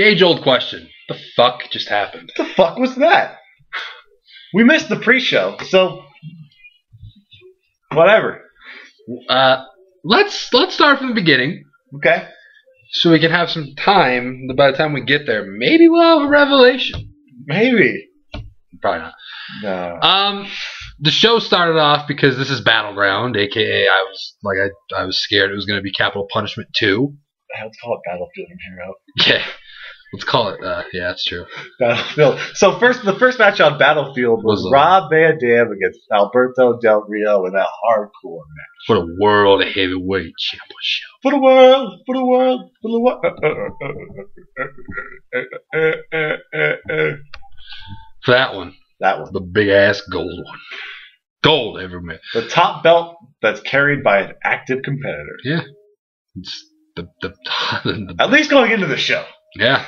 age-old question. The fuck just happened? What the fuck was that? We missed the pre-show, so whatever. Let's start from the beginning. Okay. So we can have some time. By the time we get there, maybe we'll have a revelation. Maybe. Probably not. No. The show started off because this is Battleground, aka I was scared it was going to be Capital Punishment 2. Let's call it Battlefield from here out. Yeah. Let's call it, yeah, that's true. Battlefield. So the first match on Battlefield was Rob Van Dam against Alberto Del Rio in a hardcore match. For the World Heavyweight Championship. For the world, for the world, for the world. For that one. That one. The big-ass gold one. Gold, every minute. The top belt that's carried by an active competitor. Yeah. It's at least going into the show. Yeah.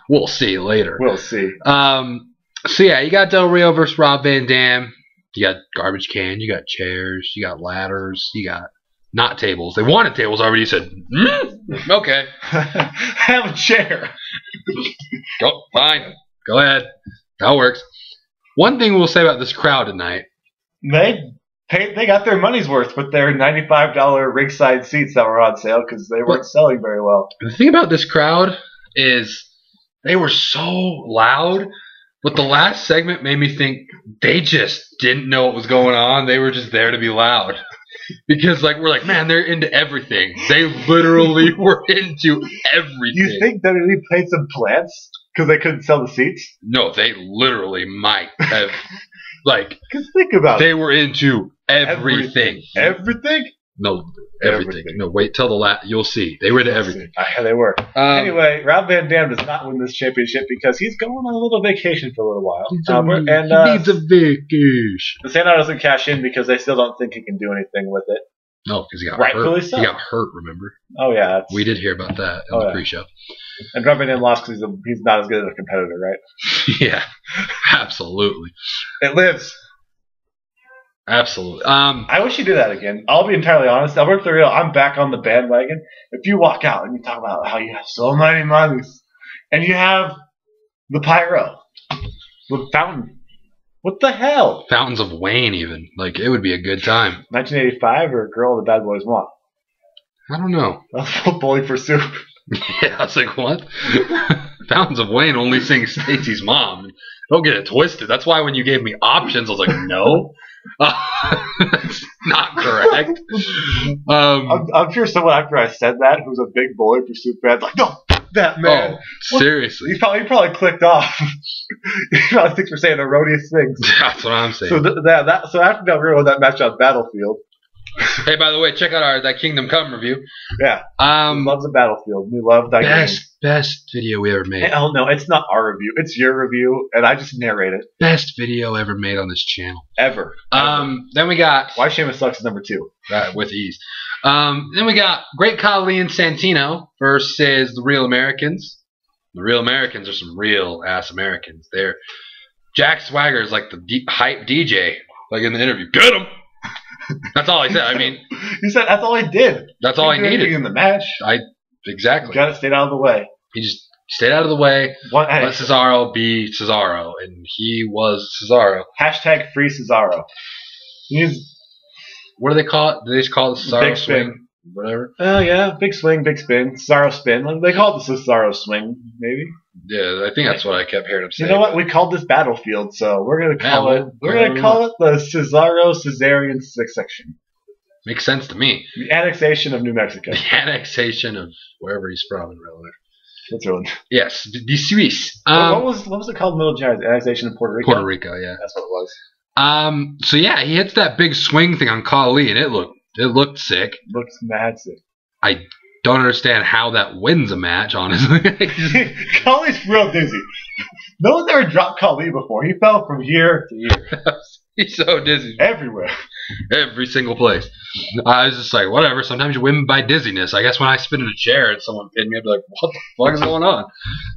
We'll see later. We'll see. So yeah, you got Del Rio versus Rob Van Dam. You got garbage can. You got chairs. You got ladders. You got not tables. They wanted tables already. You said, okay. Have a chair. Go fine. Go ahead. That works. One thing we'll say about this crowd tonight. They got their money's worth with their $95 ringside seats that were on sale because they weren't selling very well. The thing about this crowd is they were so loud, but the last segment made me think they just didn't know what was going on. They were just there to be loud. Because we're like, man, they're into everything. They literally were into everything. You think WWE played some plants because they couldn't sell the seats? No, they literally might have. Because think about it. They were into everything. Everything? No, everything. No, wait till the last. You'll see. They were into everything. Yeah, they were. Anyway, Rob Van Dam does not win this championship because he's going on a little vacation for a little while. He needs a vacation. Sanada doesn't cash in because they still don't think he can do anything with it. No, because he got rightfully hurt. So. He got hurt, remember? Oh, yeah. We did hear about that in the pre-show. And Rob Van Dam lost because he's not as good as a competitor, right? Yeah, absolutely. It lives. Absolutely. I wish you did that again. I'll be entirely honest. Alberto Del Rio, I'm back on the bandwagon. If you walk out and you talk about how you have so many monies, and you have the pyro, the fountain, what the hell? Fountains of Wayne, even. It would be a good time. 1985 or Girl the Bad Boys Want? I don't know. Bowling for Soup. Yeah, I was like, what? Fountains of Wayne only sings Stacy's mom. Don't get it twisted. That's why when you gave me options, I was like, no. That's not correct. I'm sure someone after I said that who's a big Bowling for Soup fan like, no, that man. Oh, seriously. He probably clicked off. He probably thinks we're saying erroneous things. That's what I'm saying. So after Del Rio won that match on Battlefield. Hey, by the way, check out that Kingdom Come review. Yeah. We love the Battlefield. We love that game. Best video we ever made. Hell no, it's not our review. It's your review, and I just narrate it. Best video ever made on this channel. Ever. Then we got... Why Sheamus Sucks is number 2. With ease. Then we got Great Khali and Santino versus the Real Americans. The Real Americans are some real-ass Americans. Jack Swagger is like the hype DJ, in the interview. Get him! That's all he said. I mean, he said that's all he did. That's all he needed in the match. Exactly. Got to stay out of the way. He just stayed out of the way. Let Cesaro be Cesaro, and he was Cesaro. # free Cesaro. What do they call it? Do they just call it the Cesaro big swing? Spin. Whatever. Oh yeah, big swing, big spin, Cesaro spin. They call it the Cesaro swing, maybe. Yeah, I think that's what I kept hearing him say. You know what? We called this Battlefield, so we're gonna call it. We're gonna call it the Cesaro Caesarian section. Makes sense to me. The annexation of New Mexico. The annexation of wherever he's from in real life. Switzerland. Yes, the Swiss. What was it called? Middle Giants annexation of Puerto Rico. Puerto Rico, yeah. That's what it was. So yeah, he hits that big swing thing on Khali, and it looked sick. Looks mad sick. I don't understand how that wins a match, honestly. Khali's real dizzy. No one's ever dropped Khali before. He fell from year to year. He's so dizzy. Everywhere. Every single place. I was just like, whatever. Sometimes you win by dizziness. I guess when I spin in a chair and someone pinned me, I'd be like, what the fuck is going on?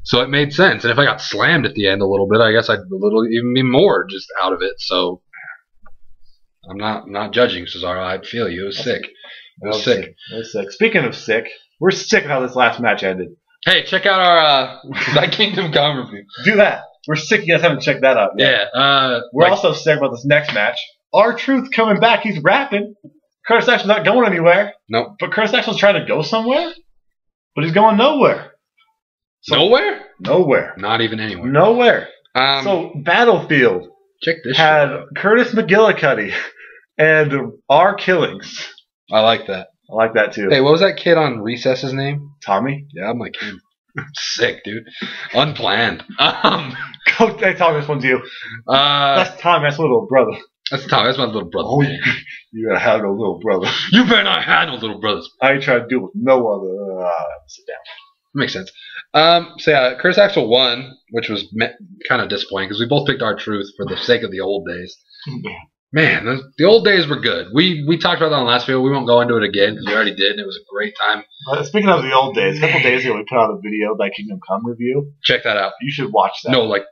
So it made sense. And if I got slammed at the end a little bit, I guess I'd even be more just out of it. So I'm not judging Cesaro. I'd feel you. It was sick. It was sick. It was sick. Speaking of sick, We're sick of how this last match ended. Hey, check out our Thy Kingdom Come review. Do that. We're sick you guys haven't checked that out yet. Yeah. We're also sick about this next match. R-Truth coming back. He's rapping. Curtis Axel's not going anywhere. Nope. But Curtis Axel's trying to go somewhere. But he's going nowhere. Nowhere? Nowhere. Not even anywhere. Nowhere. Um, So Battlefield check this had shit out. Curtis McGillicuddy and R. Killings. I like that. I like that too. Hey, what was that kid on Recess's name? Tommy? Yeah, I'm like him. Sick, dude. Unplanned. Go, hey, Tommy, this one's you. That's Tommy. That's my little brother. That's Tom. That's my little brother. Oh, man. You gotta have no little brother. You better not have no little brothers. I ain't trying to deal with no other. Sit down. Makes sense. So yeah, Curtis Axel won, which was kind of disappointing because we both picked R-Truth for the sake of the old days. Man, the old days were good. We talked about that on the last video. We won't go into it again because we already did, and it was a great time. Speaking of the old days, a couple days ago we put out a video, Thy Kingdom Come review. Check that out. You should watch that. No, like,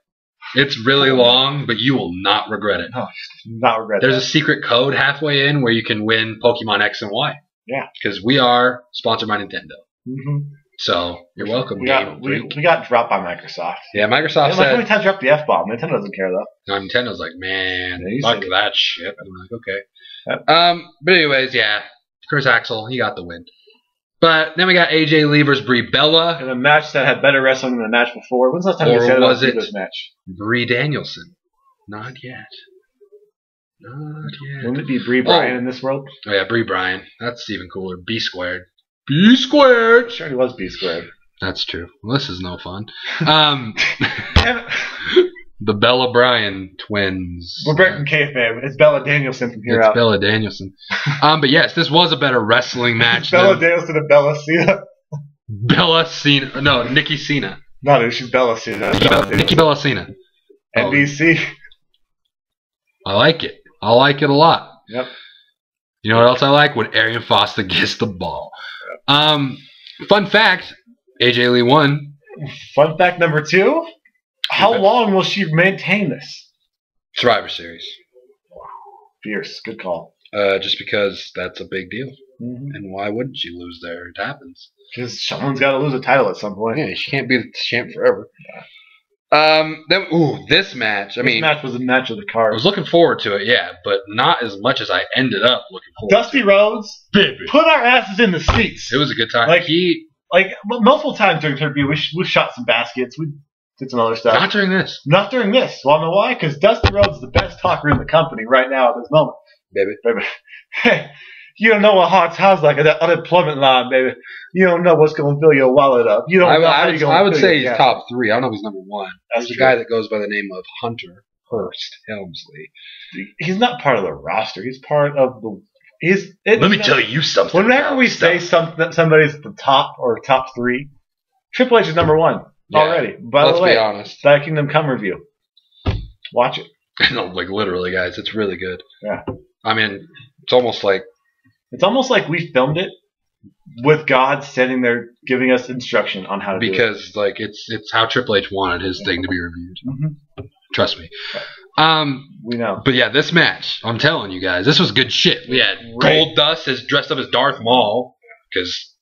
it's really long, but you will not regret it. No, not regret There's that. a secret code halfway in where you can win Pokemon X and Y. Yeah. Because we are sponsored by Nintendo. Mm-hmm. So, you're welcome. We got dropped by Microsoft. Yeah, Microsoft Like, said... how many times dropped the F-bomb? Nintendo doesn't care, though. No, Nintendo's like, man, Yeah, you fuck said it. that shit. I'm like, okay. Yep. But anyways, yeah, Curtis Axel, he got the win. But then we got AJ Lee versus Brie Bella. In a match that had better wrestling than the match before. When's the last time Or we said was it this match? Brie Danielson. Not yet. Not yet. Wouldn't it be Brie Bryan in this world? Oh yeah, Brie Bryan. That's even cooler. B squared. B squared. Sure, he was B squared. That's true. Well, this is no fun. The Bella Bryan twins. We're breaking kayfabe. It's Bella Danielson from here It's out. Bella Danielson. But yes, this was a better wrestling match Bella than Danielson and Bella Cena. Bella Cena. No, Nikki Cena. No, dude, she's Bella Cena. Nikki Bella Cena. NBC. I like it. I like it a lot. Yep. You know what else I like? When Arian Foster gets the ball. Fun fact, AJ Lee won. Fun fact number 2. How long will she maintain this? Survivor Series. Fierce. Good call. Just because that's a big deal. Mm-hmm. And why wouldn't she lose there? It happens. Because someone's got to lose a title at some point. Yeah, she can't be the champ forever. This match. This match was a match of the card. I was looking forward to it, yeah, but not as much as I ended up looking forward Dusty Rhodes, Baby. put our asses in the seats. It was a good time. Like multiple times during third view, we shot some baskets. We did some other stuff. Not during this. Not during this. Wanna know why? Because Dusty Rhodes is the best talker in the company right now at this moment. Baby. Hey, you don't know what hard times like at that unemployment line, baby. You don't know what's going to fill your wallet up. You don't know how you're going to I would say your he's gas. top 3. I don't know if he's number 1. That's There's a true. guy that goes by the name of Hunter Hurst Helmsley. He's not part of the roster. He's part of the. Let me tell you something. Whenever we say somebody's at the top or top 3, Triple H is number 1 already. By Let's the way, be honest. Thy Kingdom Come review. Watch it. No, like literally, guys, it's really good. Yeah. I mean, it's almost like we filmed it with God standing there giving us instruction on how to do it. because like it's how Triple H wanted his thing to be reviewed. Mm-hmm. Trust me. We know. But yeah, this match, I'm telling you guys, this was good shit. We had Great. Gold Dust as dressed up as Darth Maul because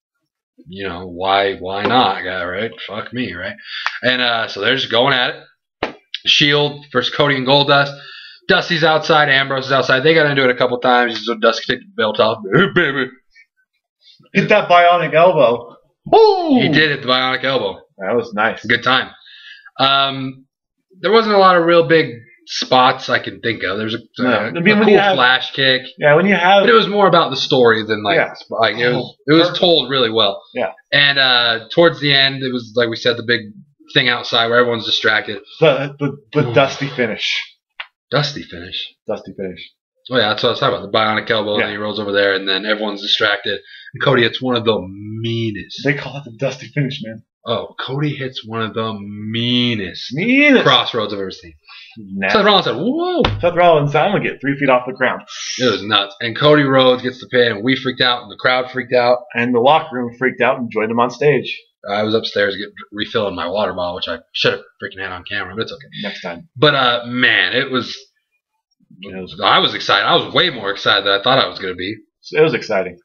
you know why not, guy, right? Fuck me, right? And so they're just going at it. Shield versus Cody and Gold Dust. Dusty's outside, Ambrose is outside. They got into it a couple times. So Dusty took the belt off. Hey, baby. Hit that bionic elbow. Woo! He did hit the bionic elbow. That was nice. Good time. There wasn't a lot of real big spots I can think of. There's a cool flash kick. Yeah, when you have. But it was more about the story than like it was told really well. Yeah. And towards the end, it was like we said, the big thing outside where everyone's distracted. The Dusty finish. Dusty finish. Dusty finish. Oh yeah, that's what I was talking about. The bionic elbow, and then he rolls over there, and then everyone's distracted. And Cody hits one of the meanest. They call it the Dusty finish, man. Oh, Cody hits one of the meanest Meanest. crossroads I've ever seen. Nasty. Seth Rollins said, "Whoa!" Seth Rollins, I'm gonna get 3 feet off the ground. It was nuts. And Cody Rhodes gets the pin, and we freaked out, and the crowd freaked out. And the locker room freaked out and joined him on stage. I was upstairs refilling my water bottle, which I should have freaking had on camera, but it's okay. Next time. But man, it was. I was excited. I was way more excited than I thought I was going to be. It was exciting.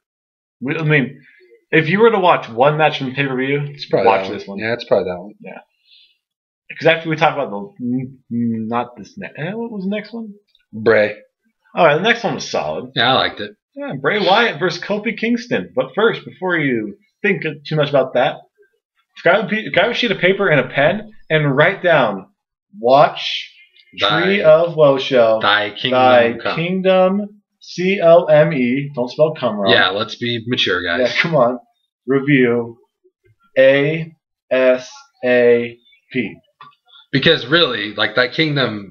It If you were to watch one match from pay-per-view, It's probably watch that this one. Yeah, it's probably that one. Because after we talk about not this next, what was the next one? Bray. All right, the next one was solid. Yeah, I liked it. Yeah, Bray Wyatt versus Kofi Kingston. But first, before you think too much about that, grab a sheet of paper and a pen and write down, watch Tree of Woe Show. Thy Kingdom Thy Come. Kingdom, C-O-M-E. Don't spell come wrong. Yeah, let's be mature, guys. Yeah, come on. Review A-S-A-P. Because really, like, Thy Kingdom,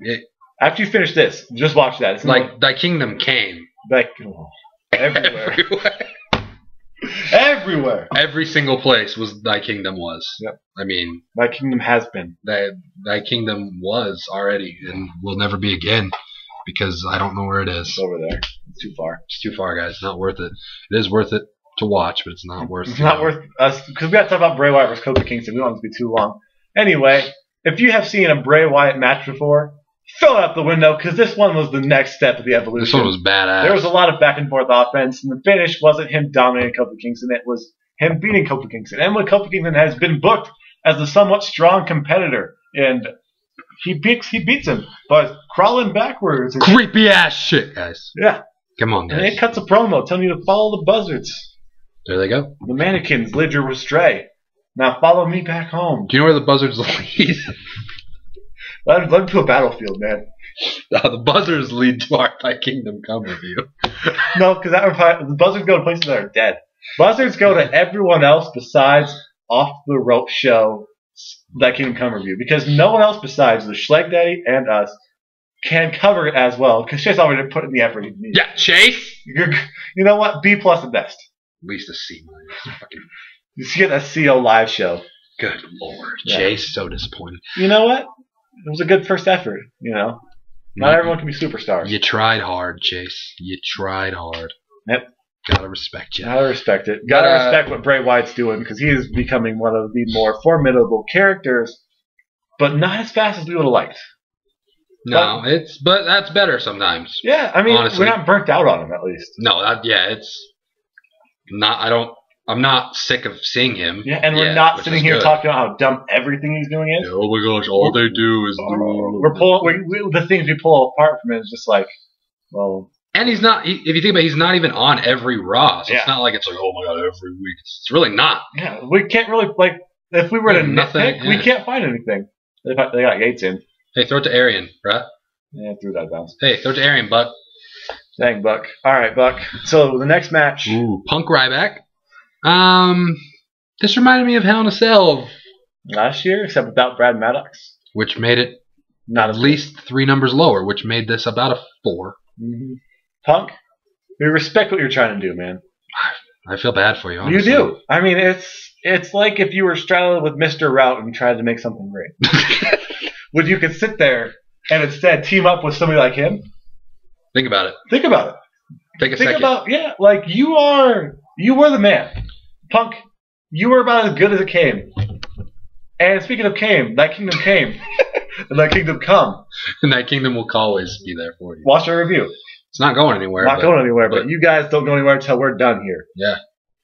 After you finish this, just watch that. It's like, Thy Kingdom came. like everywhere. Everywhere. Every single place was Thy Kingdom was. Yep. I mean, Thy Kingdom has been. Thy Kingdom was already and will never be again because I don't know where it is. It's over there. It's too far. It's too far, guys. It's not worth it. It is worth it to watch, but it's not worth it. It's not worth us because we got to talk about Bray Wyatt versus Kofi Kingston. We don't want it to be too long. Anyway, if you have seen a Bray Wyatt match before, throw it out the window because this one was the next step of the evolution. This one was badass. There was a lot of back and forth offense, and the finish wasn't him dominating Kofi Kingston. It was him beating Kofi Kingston. And when Kofi Kingston has been booked as a somewhat strong competitor, and he beats him by crawling backwards. Creepy ass shit, guys. Yeah. Come on, And guys. it cuts a promo telling you to follow the buzzards. There they go. The mannequins led you astray. Now follow me back home. Do you know where the buzzards lead? Let them to a battlefield, man. The buzzards lead to our Thy Kingdom Come review. No, because the buzzards go to places that are dead. Buzzards go to everyone else besides Off the Rope Show That Kingdom Come review. Because no one else besides the Schleg Daddy and us can cover it as well. Because Chase already put in the effort he needs. Yeah, Chase. You know what? B plus at best. At least a C minus. Fucking You should get that CO live show. good lord, Yeah. Chase, so disappointed. You know what? It was a good first effort. You know, not everyone can be superstars. You tried hard, Chase. You tried hard. Yep. Gotta respect you. Gotta respect it. Gotta respect what Bray Wyatt's doing because he is becoming one of the more formidable characters, but not as fast as we would have liked. No, but that's better sometimes. Yeah, I mean, Honestly. we're not burnt out on him at least. No, it's not. I'm not sick of seeing him. Yeah, and we're not which sitting is here good. talking about how dumb everything he's doing is. Oh my gosh, all they do is We're pulling the things we pull apart from it is just like, well, and he's not. If you think about it, he's not even on every Raw. So Yeah. it's not like it's like, oh my god, every week. It's really not. yeah, we can't really like if we were to Nothing, nitpick, we yeah. can't find anything. They got Yates in. Hey, throw it to Arian, bruh. Yeah, threw that bounce. Hey, throw it to Arian, Buck. Dang, Buck. All right, Buck. So the next match. Ooh, Punk Ryback. This reminded me of Hell in a Cell, Last year, except without Brad Maddox. which made it Not at least 3 numbers lower, which made this about a 4. Mm-hmm. Punk, we respect what you're trying to do, man. I feel bad for you, honestly. You do. I mean, it's like if you were straddling with Mr. Route and tried to make something great. Would you could sit there and instead team up with somebody like him? Think about it. Think about it. Take a Think second. about like you were the man. Punk, you were about as good as it came. And speaking of came, Thy Kingdom came. And Thy Kingdom come. And that kingdom will always be there for you. Watch our review. It's not going anywhere. Not going anywhere, but but- you guys don't go anywhere until we're done here. Yeah,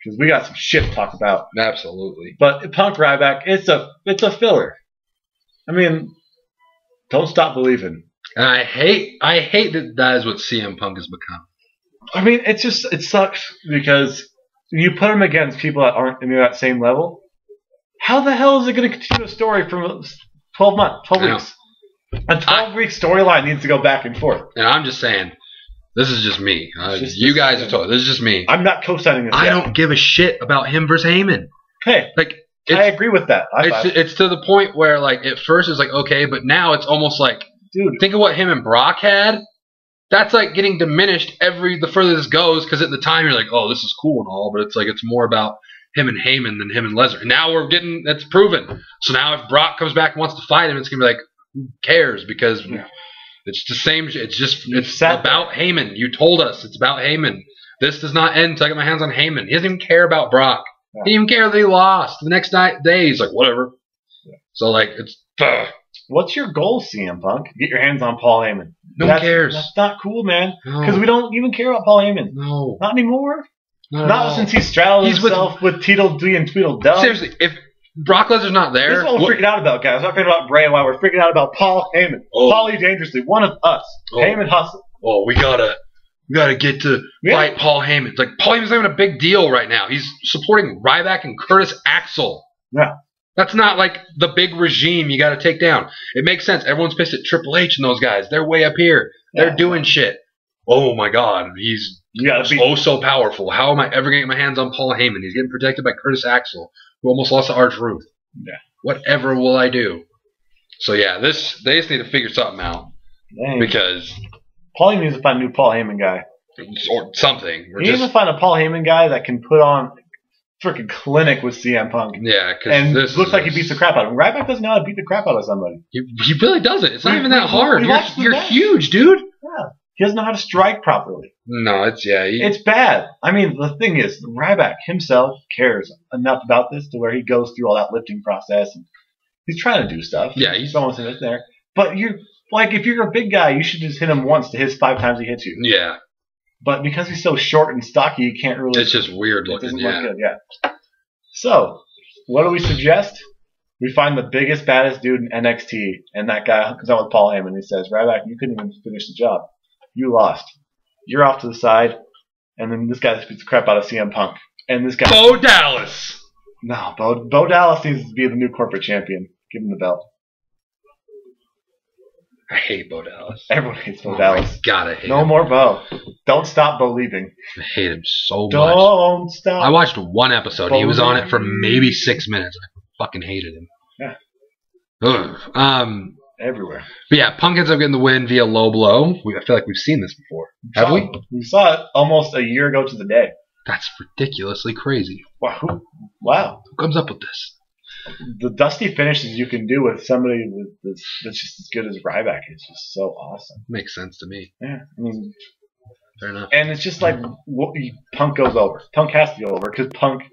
Because we got some shit to talk about. absolutely. But Punk Ryback, it's a filler. I mean, don't stop believing. And I hate that is what CM Punk has become. I mean, it sucks because you put him against people that aren't in that same level. How the hell is it going to continue a story for 12 weeks? A 12-week storyline needs to go back and forth. And I'm just saying, this is just me. Just- Guys have told. This is just me. I'm not co-signing this I yet. don't give a shit about him versus Heyman. Hey, Like I agree with that. it's to the point where like at first it's like okay, but now it's almost like Dude, think of what him and Brock had. That's like getting diminished the further this goes because at the time you're like, oh, this is cool and all, but it's like it's more about him and Heyman than him and Lesnar. And now we're getting that's proven. So now if Brock comes back and wants to fight him, it's gonna be like, who cares? Because it's the same. It's about Heyman. You told us it's about Heyman. This does not end until I get my hands on Heyman. He doesn't even care about Brock. Yeah. He didn't even care that he lost. The next day, he's like, whatever. Yeah. So like it's. what's your goal, CM Punk? Get your hands on Paul Heyman. No one cares. That's not cool, man. No. Because we don't even care about Paul Heyman. No. Not anymore. Not since he straddled himself with Tweedledee and Tweedledum. Seriously, if Brock Lesnar's not there... This is what we're freaking out about, guys. We're not freaking out about Bray and why we're freaking out about Paul Heyman. Paulie Dangerously, one of us. Heyman Hustle. Oh, we gotta get to fight Paul Heyman. Like, Paul Heyman's not even a big deal right now. He's supporting Ryback and Curtis Axel. Yeah. That's not like the big regime you got to take down. It makes sense. Everyone's pissed at Triple H and those guys. They're way up here. They're doing shit. Oh my God, he's so powerful. How am I ever getting my hands on Paul Heyman? He's getting protected by Curtis Axel, who almost lost to R-Truth. Yeah. Whatever will I do? So yeah, they just need to figure something out. Because Paul needs to find a new Paul Heyman guy. Or something. He needs to find a Paul Heyman guy that can put on freaking clinic with CM Punk. Yeah, and this looks like he beats the crap out of him. Ryback doesn't know how to beat the crap out of somebody. He really doesn't. It's not even that hard. You're huge, dude. Yeah. He doesn't know how to strike properly. No, it's bad. I mean, the thing is, Ryback himself cares enough about this to where he goes through all that lifting process and he's trying to do stuff. Yeah, he's almost in it there. But if you're a big guy, you should just hit him once to his 5 times he hits you. Yeah. But because he's so short and stocky, you can't really... It's just weird looking, It doesn't look good, yeah. So, what do we suggest? We find the biggest, baddest dude in NXT, and that guy comes out with Paul Heyman. He says, Ryback, you couldn't even finish the job. You lost. You're off to the side, and then this guy beats the crap out of CM Punk. And this guy... Bo Dallas! No, Bo Dallas needs to be the new corporate champion. Give him the belt. I hate Bo Dallas. Everyone hates Bo Dallas. My God, I hate him. No more Bo. Don't stop Bo leaving. I hate him so much. Don't stop. I watched one episode. He was on it for maybe 6 minutes. I fucking hated him. Yeah. Ugh. Everywhere. But yeah, Punk ends up getting the win via low blow. I feel like we've seen this before. Have we? We saw it almost a year ago to the day. That's ridiculously crazy. Wow. Who comes up with this? The dusty finishes you can do with somebody that's just as good as Ryback is just so awesome. Makes sense to me. Yeah, I mean, fair enough. And it's just like Punk goes over. Punk has to go over because Punk,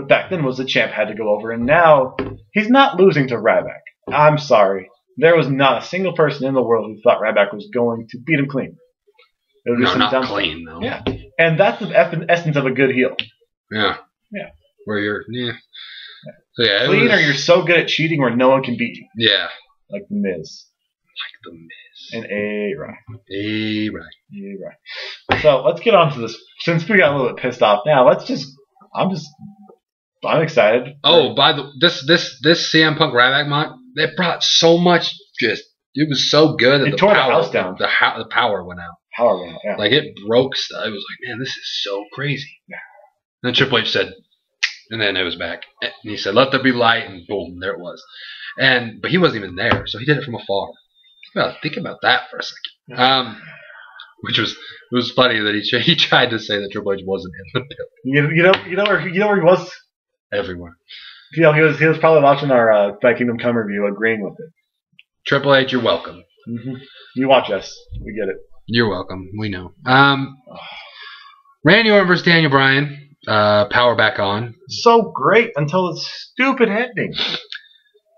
back then, was the champ, had to go over, and now he's not losing to Ryback. I'm sorry, there was not a single person in the world who thought Ryback was going to beat him clean. It was not clean though. Yeah, and that's the essence of a good heel. Yeah. Yeah. Where you're So yeah, clean, or you're so good at cheating where no one can beat you. Yeah. Like The Miz. And A-Rod. So let's get on to this. Since we got a little bit pissed off now, I'm excited. Oh, this CM Punk Ryback mock, they brought so much it was so good that it tore the house down. The power went out. Yeah. Like it broke stuff. It was like, man, this is so crazy. Yeah. And then Triple H said, and then it was back. And he said, let there be light, and boom, there it was. But he wasn't even there, so he did it from afar. Well, think about that for a second. Which was funny that he tried to say that Triple H wasn't in the building. You know where he was? Everywhere. He was probably watching our Fight Kingdom Come review, agreeing with it. Triple H, you're welcome. Mm-hmm. You watch us, we get it. You're welcome. We know. Randy Orton versus Daniel Bryan. Power back on. So great until the stupid ending.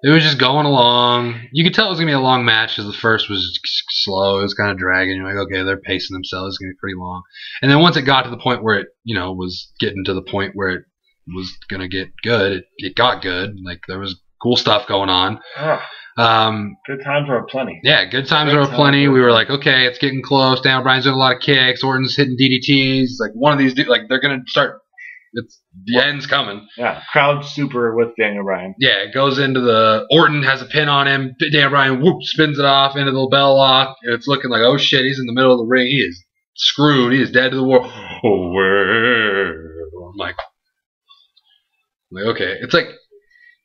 It was just going along. You could tell it was going to be a long match because the first was slow. It was kind of dragging. You're like, okay, they're pacing themselves. It's going to be pretty long. And then once it got to the point where it, was getting to the point where it was going to get good, it got good. Like, there was cool stuff going on. Good times were plenty. Yeah, good times were plenty. We were like, okay, it's getting close. Daniel Bryan's doing a lot of kicks. Orton's hitting DDTs. Like, one of these dudes, like, they're going to start. The end's coming. Yeah, crowd super with Daniel Bryan. Yeah, it goes into the Orton has a pin on him. Daniel Bryan spins it off into the bell lock. And it's looking like, oh shit, he's in the middle of the ring. He is screwed. He is dead to the world. Oh, where? I'm like, okay, it's like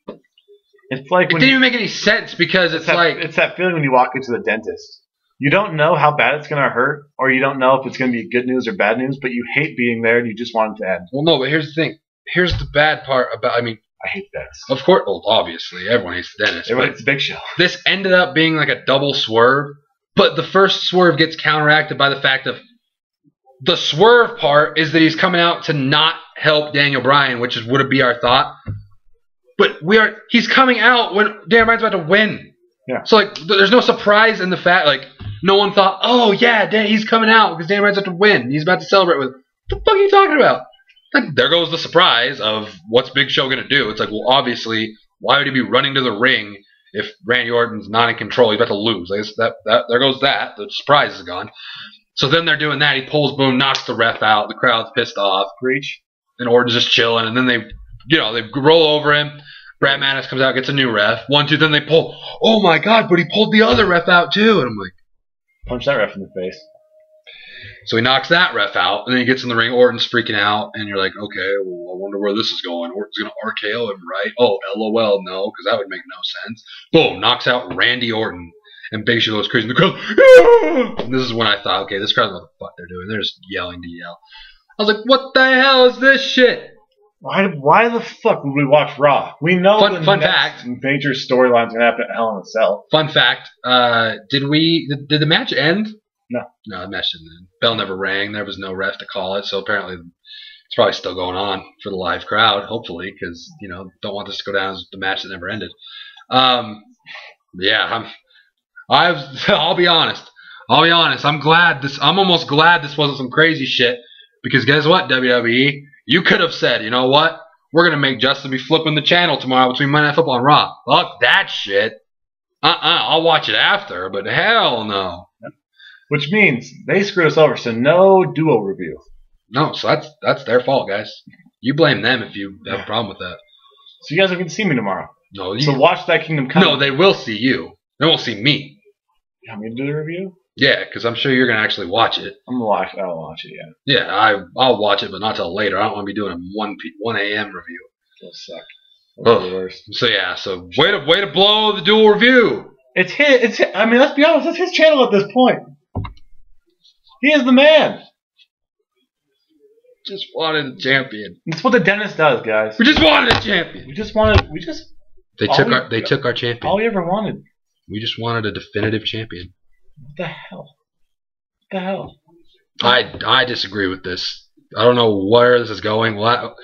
it didn't even make any sense because it's that feeling when you walk into the dentist. You don't know how bad it's going to hurt, or you don't know if it's going to be good news or bad news, but you hate being there and you just want it to end. Well, no, but here's the thing. Here's the bad part about, I hate dentists. Of course, well, obviously, everyone hates the dentist. Everyone hates the Big Show. This ended up being like a double swerve, but the first swerve gets counteracted by the fact of the swerve part is that he's coming out to not help Daniel Bryan, which would be our thought. But he's coming out when Daniel Bryan's about to win. Yeah. So, like, there's no surprise in the fact, like, no one thought, oh, yeah, he's coming out because Daniel Bryan's about to win. He's about to celebrate with, what the fuck are you talking about? Like, there goes the surprise of what's Big Show going to do. It's like, well, obviously, why would he be running to the ring if Randy Orton's not in control? He's about to lose. Like, there goes that. The surprise is gone. So then they're doing that. He pulls Boom, knocks the ref out. The crowd's pissed off. Breach. And Orton's just chilling. And then they roll over him. Brad Maddox comes out, gets a new ref. 1, 2, then they pull. Oh my God! But he pulled the other ref out too. And I'm like, punch that ref in the face. So he knocks that ref out, and then he gets in the ring. Orton's freaking out, and you're like, okay, well, I wonder where this is going. Orton's going to RKO him, right? Oh, LOL, no, because that would make no sense. Boom, knocks out Randy Orton, and Big Show goes crazy in the crowd. Yeah! And this is when I thought, okay, this crowd's what the fuck they're doing. They're just yelling to yell. I was like, what the hell is this shit? Why the fuck would we watch Raw? We know fun fact. Major storyline's going to happen at Hell in a Cell. Fun fact, did the match end? No. No, the match didn't end. Bell never rang. There was no ref to call it, so apparently it's probably still going on for the live crowd, hopefully, because, don't want this to go down as the match that never ended. Yeah, I'll be honest. I'm almost glad this wasn't some crazy shit, because guess what, WWE? You could have said, you know what? We're going to make Justin be flipping the channel tomorrow between Monday Night Football and Raw. Fuck that shit. I'll watch it after, but hell no. Which means they screwed us over, so no duo review. No, so that's their fault, guys. You blame them if you have a problem with that. So you guys are going to see me tomorrow. No, so watch that Kingdom Come. No, they will see you. They won't see me. You want me to do the review? Yeah, because I'm sure you're going to actually watch it. I'll watch it, yeah. Yeah, I'll watch it, but not till later. I don't want to be doing a 1 a.m. review. It'll suck. The worst. So yeah, way to blow the dual review. It's his. I mean, let's be honest. That's his channel at this point. He is the man. Just wanted a champion. That's what the dentist does, guys. We just wanted a champion. They took our champion. All we ever wanted. We just wanted a definitive champion. What the hell? What the hell? I disagree with this. I don't know where this is going. Well,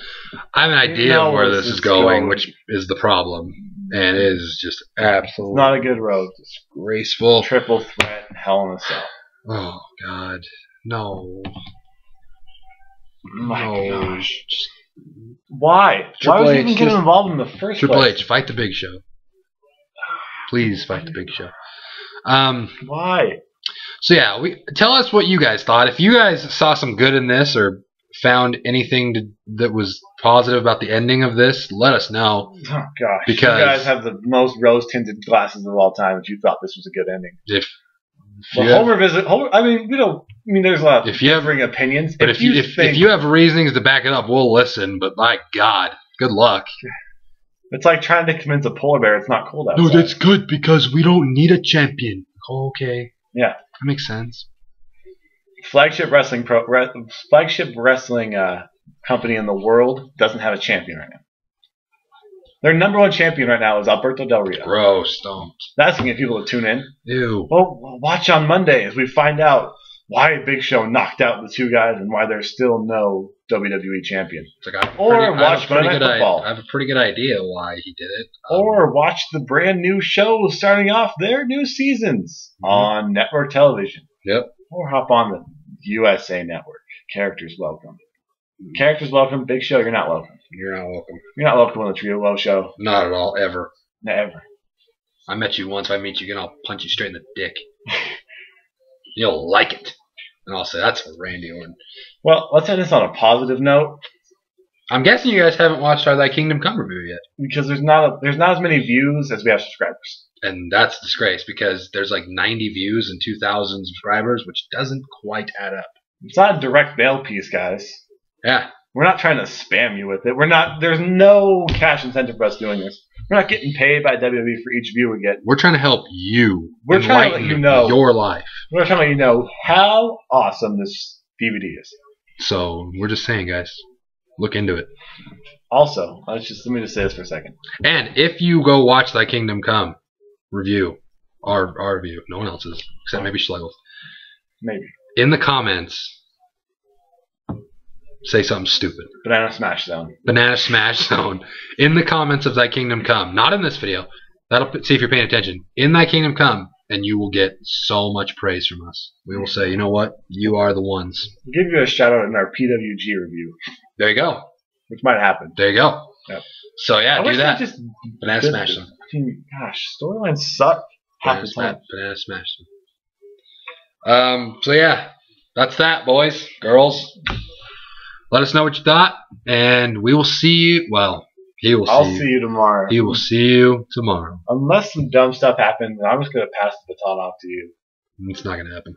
I have an idea of where this is going, which is the problem. And it is just absolutely it's not a good road. Disgraceful. Triple threat, Hell in a Cell. Oh, God. No. My gosh. Why? Why was he even getting involved in the first place? Triple H, fight the Big Show. Please fight the Big Show. Why? So yeah, tell us what you guys thought. If you guys saw some good in this or found anything that was positive about the ending of this, let us know. Oh gosh, because you guys have the most rose-tinted glasses of all time. If you thought this was a good ending, there's a lot of differing opinions. But if you have reasonings to back it up, we'll listen. But my God, good luck. It's like trying to convince a polar bear it's not cold outside. No, that's good because we don't need a champion. Okay. Yeah. That makes sense. Flagship wrestling company in the world doesn't have a champion right now. Their number one champion right now is Alberto Del Rio. Gross, don't. That's going to get people to tune in. Ew. Well, watch on Monday as we find out why Big Show knocked out the two guys and why there's still no WWE champion. Watch Monday Night Football. I have a pretty good idea why he did it. Or watch the brand new shows starting off their new seasons on network television. Yep. Or hop on the USA Network. Characters welcome. Characters welcome. Big Show, you're not welcome. You're not welcome. You're not welcome on the Trio Low Show. Not at all, ever. Never. I met you once. If I meet you again, I'll punch you straight in the dick. You'll like it. And I'll say, that's for Randy Orton. Well, let's end this on a positive note. I'm guessing you guys haven't watched our Thy Kingdom Come review yet. Because there's not as many views as we have subscribers. And that's a disgrace because there's like 90 views and 2,000 subscribers, which doesn't quite add up. It's not a direct mail piece, guys. Yeah. We're not trying to spam you with it. There's no cash incentive for us doing this. We're not getting paid by WWE for each view we get. We're trying to help you. We're trying to let you know your life. We're trying to let you know how awesome this DVD is. So we're just saying, guys, look into it. Also, let me just say this for a second. And if you go watch Thy Kingdom Come review, our review, no one else's, except maybe Schlegel's. Maybe. In the comments, say something stupid. Banana Smash Zone. Banana Smash Zone. In the comments of Thy Kingdom Come. Not in this video. That'll see if you're paying attention. In Thy Kingdom Come, and you will get so much praise from us. We will say, you know what? You are the ones. We'll give you a shout out in our PWG review, There you go. which might happen. There you go. Yep. So yeah, I do wish that. they just Banana did smash this. them. I mean, gosh, storylines suck half the time. Banana smash them. So yeah, that's that, boys, girls. Let us know what you thought, and we will see you. Well, he will see I'll you. see you tomorrow. He will see you tomorrow. Unless some dumb stuff happens, I'm just gonna pass the baton off to you. It's not gonna happen.